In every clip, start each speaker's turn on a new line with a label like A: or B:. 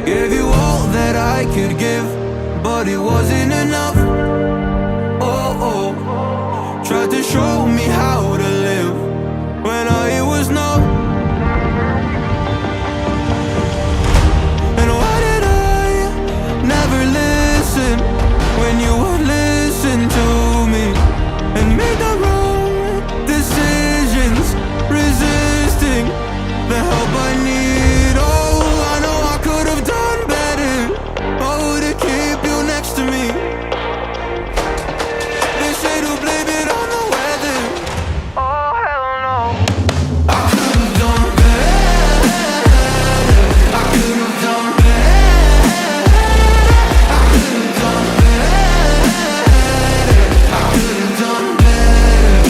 A: Gave you all that I could give, but it wasn't enough. Oh, oh. Tried to show me how to live when all it was no. And why did I never listen when you would listen to me and make the wrong decisions, resisting the help I need? Oh, I know I could have done better. Oh, to keep you next to me. They say to blame it on the weather. Oh, hell no. I could have done better. I could have done better. I could have done better. I could have done better.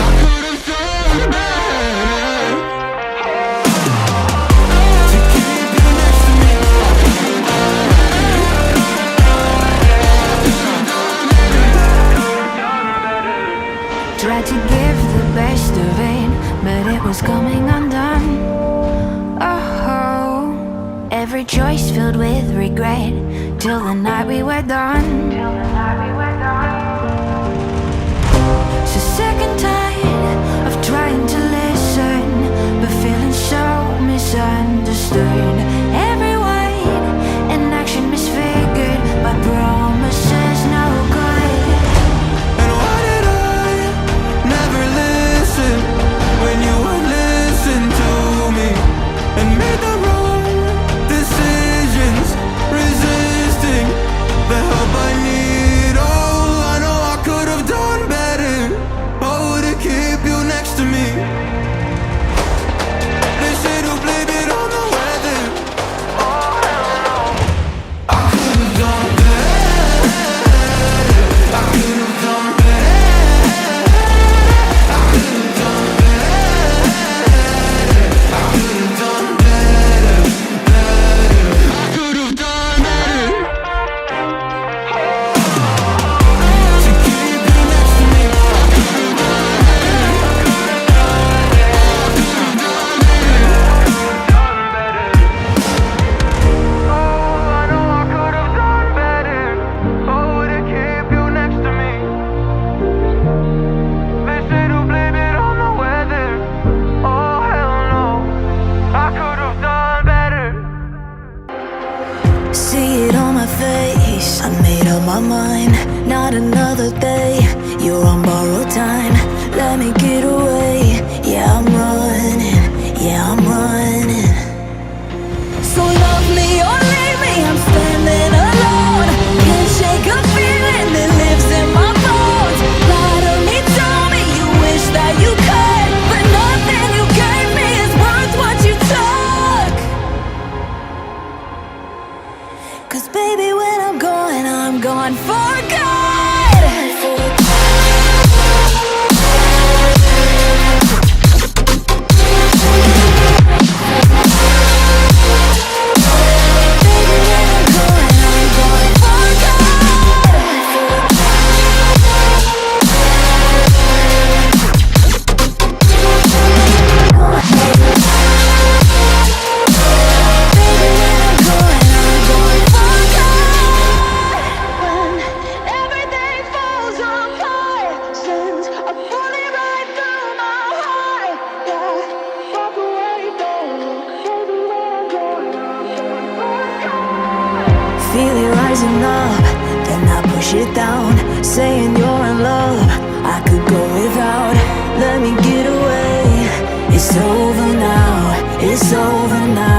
A: I could have done better. To keep you next to me.
B: Tried to give the best of it, but it was coming undone. Oh, every choice filled with regret, till the night we were done. So sick and tired of trying to listen, but feeling so misunderstood. Every word and action misfigured by promises no good.
A: And why did I never listen when you would listen to me and made the wrong decisions, resisting the help I need? Oh, I know I could have done better. Oh, to keep you next to me. They say to blame it on the weather. Oh, hell no. I could have done better. I could have done better. I could have done better. I could have done better. I could have done better. To keep you next to me. I could have done Oh, I know I could have done better. Oh, to keep you next to me. They say to blame it on the weather. Oh, hell no. I could have done better.
C: See it on my face, I made up my mind. Not another day, you're on borrowed time. Let me get away, yeah I'm running, yeah I'm running. So love me or leave me, I'm standing alone. Can't shake a feeling that lives in my bones. Lie to me, tell me you wish that you could, but nothing you gave me is worth what you took. 'Cause baby, when I'm gone for good. Feel it rising up, then I push it down, saying you're in love, I could go without. Let me get away, it's over now, it's over now.